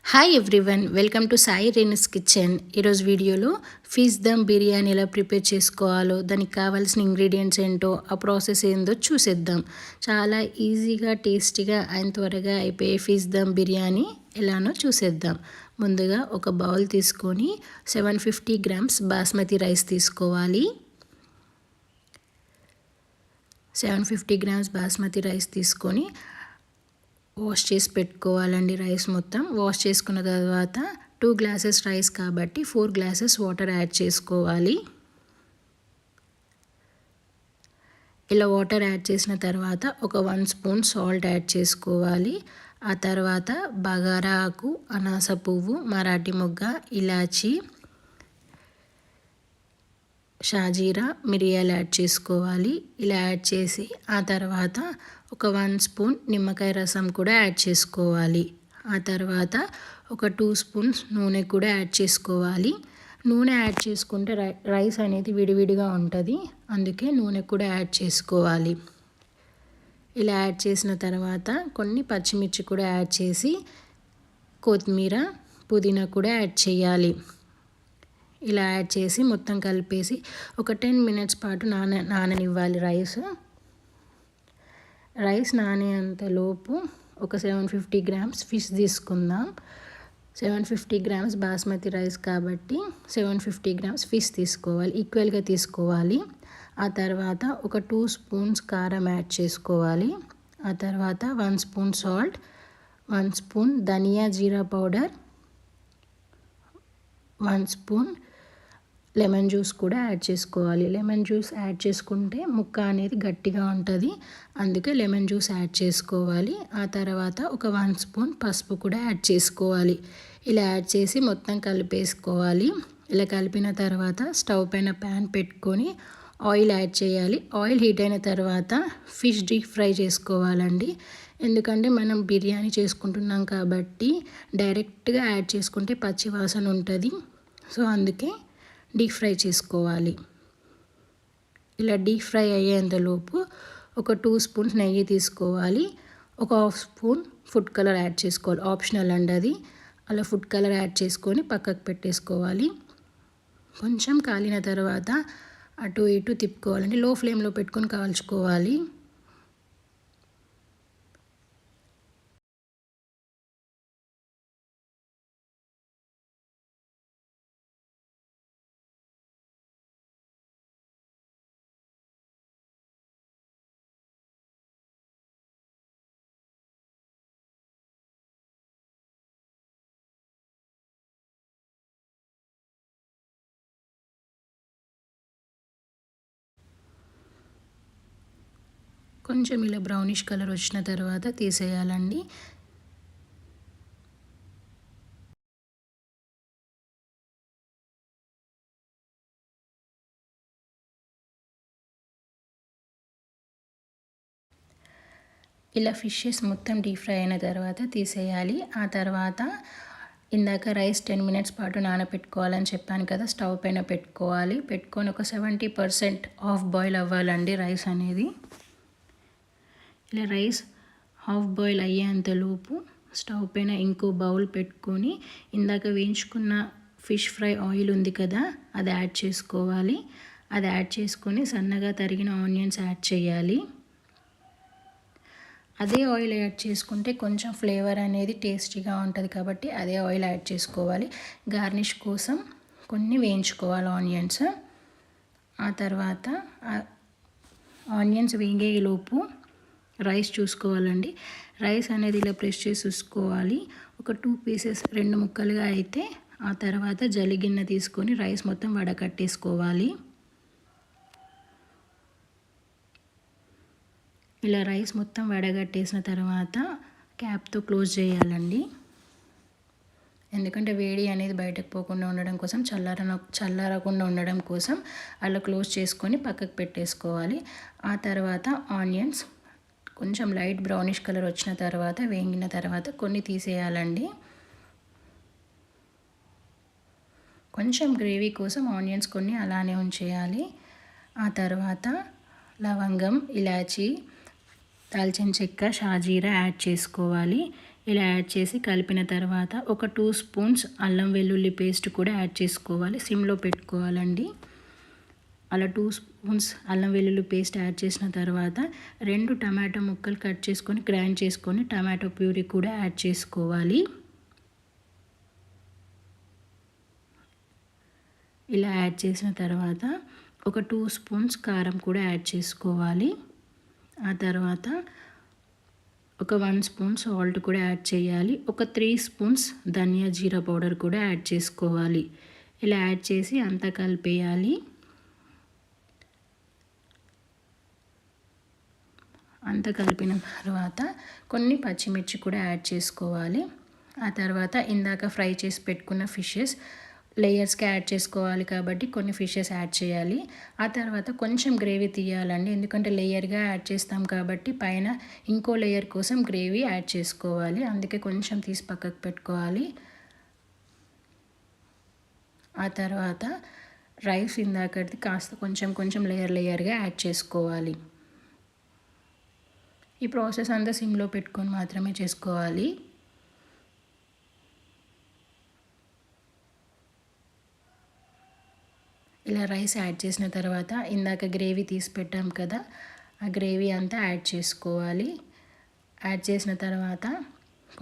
Hi everyone, welcome to Sai Renu's kitchen. ఈరోజు వీడియోలో fish dum biryani ఎలా ప్రిపేర్ చేసుకోవాలో, దానికి కావాల్సిన ఇంగ్రీడియంట్స్ ఏంటో, ఆ ప్రాసెస్ ఏందో చూసేద్దాం. చాలా ఈజీగా, టేస్టీగా అండ్ త్వరగా అయిపోయే ఫిష్ దమ్ బిర్యానీ ఎలానో చూసేద్దాం. ముందుగా ఒక బౌల్ తీసుకొని 750 గ్రామ్స్ బాస్మతి రైస్ తీసుకోవాలి. 750 గ్రామ్స్ బాస్మతి రైస్ తీసుకొని వాష్ చేసి పెట్టుకోవాలండి. రైస్ మొత్తం వాష్ చేసుకున్న తర్వాత 2 గ్లాసెస్ రైస్ కాబట్టి 4 గ్లాసెస్ వాటర్ యాడ్ చేసుకోవాలి. ఇలా వాటర్ యాడ్ చేసిన తర్వాత ఒక 1 స్పూన్ సాల్ట్ యాడ్ చేసుకోవాలి. ఆ తర్వాత బగారా ఆకు, అనాస పువ్వు, మరాఠీ మొగ్గ, ఇలాచి, షాజీరా, మిరియాలు యాడ్ చేసుకోవాలి. ఇలా యాడ్ చేసి ఆ తర్వాత ఒక 1 స్పూన్ నిమ్మకాయ రసం కూడా యాడ్ చేసుకోవాలి. ఆ తర్వాత ఒక 2 స్పూన్స్ నూనె కూడా యాడ్ చేసుకోవాలి. నూనె యాడ్ చేసుకుంటే రైస్ అనేది విడివిడిగా ఉంటుంది, అందుకే నూనె కూడా యాడ్ చేసుకోవాలి. ఇలా యాడ్ చేసిన తర్వాత కొన్ని పచ్చిమిర్చి కూడా యాడ్ చేసి కొత్తిమీర, పుదీనా కూడా యాడ్ చేయాలి. ఇలా యాడ్ చేసి మొత్తం కలిపేసి ఒక 10 మినిట్స్ పాటు నాననివ్వాలి. రైస్ నానేంతలోపు ఒక 750 గ్రామ్స్ ఫిష్ తీసుకుందాం. 750 గ్రామ్స్ బాస్మతి రైస్ కాబట్టి 750 గ్రామ్స్ ఫిష్ తీసుకోవాలి, ఈక్వల్గా తీసుకోవాలి. ఆ తర్వాత ఒక 2 స్పూన్స్ కారం యాడ్ చేసుకోవాలి. ఆ తర్వాత 1 స్పూన్ సాల్ట్, 1 స్పూన్ ధనియా జీరా పౌడర్, 1 స్పూన్ లెమన్ జ్యూస్ కూడా యాడ్ చేసుకోవాలి. లెమన్ జ్యూస్ యాడ్ చేసుకుంటే ముక్క అనేది గట్టిగా ఉంటుంది, అందుకే లెమన్ జ్యూస్ యాడ్ చేసుకోవాలి. ఆ తర్వాత ఒక 1 స్పూన్ పసుపు కూడా యాడ్ చేసుకోవాలి. ఇలా యాడ్ చేసి మొత్తం కలిపేసుకోవాలి. ఇలా కలిపిన తర్వాత స్టవ్ పైన ప్యాన్ పెట్టుకొని ఆయిల్ యాడ్ చేయాలి. ఆయిల్ హీట్ అయిన తర్వాత ఫిష్ డీప్ ఫ్రై చేసుకోవాలండి. ఎందుకంటే మనం బిర్యానీ చేసుకుంటున్నాం కాబట్టి డైరెక్ట్గా యాడ్ చేసుకుంటే పచ్చి వాసన ఉంటుంది, సో అందుకే డీప్ ఫ్రై చేసుకోవాలి. ఇలా డీప్ ఫ్రై అయ్యేంతలోపు ఒక 2 స్పూన్స్ నెయ్యి తీసుకోవాలి. ఒక 1/2 స్పూన్ ఫుడ్ కలర్ యాడ్ చేసుకోవాలి, ఆప్షనల్ అండి అది. అలా ఫుడ్ కలర్ యాడ్ చేసుకొని పక్కకు పెట్టేసుకోవాలి. కొంచెం కాలిన తర్వాత అటు ఇటు తిప్పుకోవాలండి. లో ఫ్లేమ్లో పెట్టుకొని కాల్చుకోవాలి. కొంచెం ఇలా బ్రౌనిష్ కలర్ వచ్చిన తర్వాత తీసేయాలండి. ఇలా ఫిషెస్ మొత్తం డీప్ ఫ్రై అయిన తర్వాత తీసేయాలి. ఆ తర్వాత ఇందాక రైస్ 10 మినిట్స్ పాటు నానబెట్టుకోవాలని చెప్పాను కదా, స్టవ్ పైన పెట్టుకోవాలి. పెట్టుకొని ఒక 70% హాఫ్ బాయిల్ అవ్వాలండి రైస్ అనేది. ఇలా రైస్ హాఫ్ బాయిల్ అయ్యేంతలోపు స్టవ్ పైన ఇంకో బౌల్ పెట్టుకొని ఇందాక వేయించుకున్న ఫిష్ ఫ్రై ఆయిల్ ఉంది కదా, అది యాడ్ చేసుకోవాలి. అది యాడ్ చేసుకొని సన్నగా తరిగిన ఆనియన్స్ యాడ్ చేయాలి. అదే ఆయిల్ యాడ్ చేసుకుంటే కొంచెం ఫ్లేవర్ అనేది టేస్టీగా ఉంటుంది కాబట్టి అదే ఆయిల్ యాడ్ చేసుకోవాలి. గార్నిష్ కోసం కొన్ని వేయించుకోవాలి ఆనియన్స్. ఆ తర్వాత ఆనియన్స్ వేగేలోపు రైస్ చూసుకోవాలండి. రైస్ అనేది ఇలా ప్రెస్ చేసి చూసుకోవాలి. ఒక 2 పీసెస్ 2 ముక్కలుగా అయితే ఆ తర్వాత జలిగిన్నె తీసుకొని రైస్ మొత్తం వడకట్టేసుకోవాలి. ఇలా రైస్ మొత్తం వడగట్టేసిన తర్వాత క్యాప్తో క్లోజ్ చేయాలండి. ఎందుకంటే వేడి అనేది బయటకు పోకుండా ఉండడం కోసం, చల్లారకుండా ఉండడం కోసం అలా క్లోజ్ చేసుకొని పక్కకు పెట్టేసుకోవాలి. ఆ తర్వాత ఆనియన్స్ కొంచెం లైట్ బ్రౌనిష్ కలర్ వచ్చిన తర్వాత, వేగిన తర్వాత కొన్ని తీసేయాలండి. కొంచెం గ్రేవీ కోసం ఆనియన్స్ కొన్ని అలానే ఉంచేయాలి. ఆ తర్వాత లవంగం, ఇలాచి, దాల్చిన చెక్క, షాజీరా యాడ్ చేసుకోవాలి. ఇలా యాడ్ చేసి కలిపిన తర్వాత ఒక 2 స్పూన్స్ అల్లం వెల్లుల్లి పేస్ట్ కూడా యాడ్ చేసుకోవాలి. సిమ్లో పెట్టుకోవాలండి. అలా 2 స్పూన్స్ అల్లం వెల్లుల్లి పేస్ట్ యాడ్ చేసిన తర్వాత 2 టమాటో ముక్కలు కట్ చేసుకొని గ్రైండ్ చేసుకొని టమాటో ప్యూరీ కూడా యాడ్ చేసుకోవాలి. ఇలా యాడ్ చేసిన తర్వాత ఒక 2 స్పూన్స్ కారం కూడా యాడ్ చేసుకోవాలి. ఆ తర్వాత ఒక 1 స్పూన్ సాల్ట్ కూడా యాడ్ చేయాలి. ఒక 3 స్పూన్స్ ధనియా జీరా పౌడర్ కూడా యాడ్ చేసుకోవాలి. ఇలా యాడ్ చేసి అంతా కలిపేయాలి. అంతా కలిపిన తర్వాత కొన్ని పచ్చిమిర్చి కూడా యాడ్ చేసుకోవాలి. ఆ తర్వాత ఇందాక ఫ్రై చేసి పెట్టుకున్న ఫిషెస్ లేయర్స్కి యాడ్ చేసుకోవాలి కాబట్టి కొన్ని ఫిషెస్ యాడ్ చేయాలి. ఆ తర్వాత కొంచెం గ్రేవీ తీయాలండి, ఎందుకంటే లేయర్గా యాడ్ చేస్తాం కాబట్టి పైన ఇంకో లేయర్ కోసం గ్రేవీ యాడ్ చేసుకోవాలి. అందుకే కొంచెం తీసి పక్కకు పెట్టుకోవాలి. ఆ తర్వాత రైస్ ఇందాకది కాస్త కొంచెం లేయర్గా యాడ్ చేసుకోవాలి. ఈ ప్రాసెస్ అంతా సిమ్లో పెట్టుకొని మాత్రమే చేసుకోవాలి. ఇలా రైస్ యాడ్ చేసిన తర్వాత ఇందాక గ్రేవీ తీసి పెట్టాం కదా, ఆ గ్రేవీ అంతా యాడ్ చేసుకోవాలి. యాడ్ చేసిన తర్వాత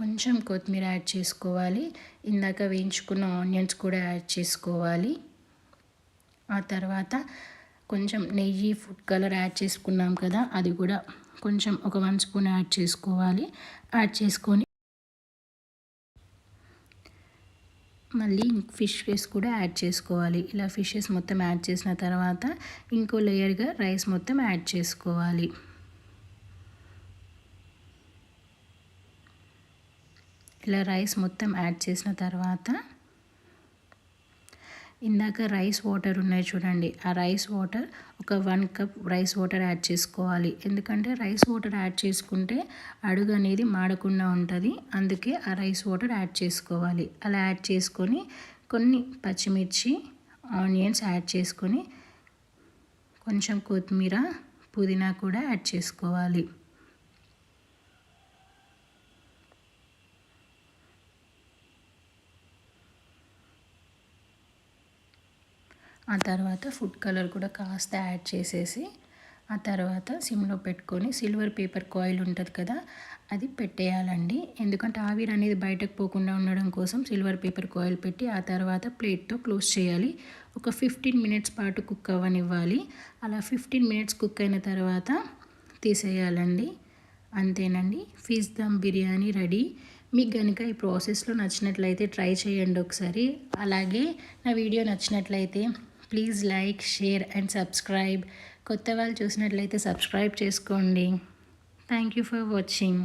కొంచెం కొత్తిమీర యాడ్ చేసుకోవాలి. ఇందాక వేయించుకున్న ఆనియన్స్ కూడా యాడ్ చేసుకోవాలి. ఆ తర్వాత కొంచెం నెయ్యి, ఫుడ్ కలర్ యాడ్ చేసుకున్నాం కదా, అది కూడా కొంచెం ఒక 1 స్పూన్ యాడ్ చేసుకోవాలి. యాడ్ చేసుకొని మళ్ళీ ఫిషెస్ కూడా యాడ్ చేసుకోవాలి. ఇలా ఫిషెస్ మొత్తం యాడ్ చేసిన తర్వాత ఇంకో లేయర్గా రైస్ మొత్తం యాడ్ చేసుకోవాలి. ఇలా రైస్ మొత్తం యాడ్ చేసిన తర్వాత ఇందాక రైస్ వాటర్ ఉన్నాయి చూడండి, ఆ రైస్ వాటర్ ఒక 1 కప్ రైస్ వాటర్ యాడ్ చేసుకోవాలి. ఎందుకంటే రైస్ వాటర్ యాడ్ చేసుకుంటే అడుగు అనేది మాడకుండా ఉంటుంది. అందుకే ఆ రైస్ వాటర్ యాడ్ చేసుకోవాలి. అలా యాడ్ చేసుకొని కొన్ని పచ్చిమిర్చి, ఆనియన్స్ యాడ్ చేసుకొని కొంచెం కొత్తిమీర, పుదీనా కూడా యాడ్ చేసుకోవాలి. ఆ తర్వాత ఫుడ్ కలర్ కూడా కాస్త యాడ్ చేసేసి ఆ తర్వాత సిమ్లో పెట్టుకొని సిల్వర్ పేపర్ కాయిల్ ఉంటుంది కదా, అది పెట్టేయాలండి. ఎందుకంటే ఆవిరి అనేది బయటకు పోకుండా ఉండడం కోసం సిల్వర్ పేపర్ కాయిల్ పెట్టి ఆ తర్వాత ప్లేట్తో క్లోజ్ చేయాలి. ఒక 15 మినిట్స్ పాటు కుక్ అవ్వనివ్వాలి. అలా 15 మినిట్స్ కుక్ అయిన తర్వాత తీసేయాలండి. అంతేనండి, ఫిష్ దమ్ బిర్యానీ రెడీ. మీకు కనుక ఈ ప్రాసెస్లో నచ్చినట్లయితే ట్రై చేయండి ఒకసారి. అలాగే నా వీడియో నచ్చినట్లయితే please like, share and subscribe. కొత్త వాళ్ళు చూసినట్లయితే సబ్స్క్రైబ్ చేసుకోండి. Thank you for watching.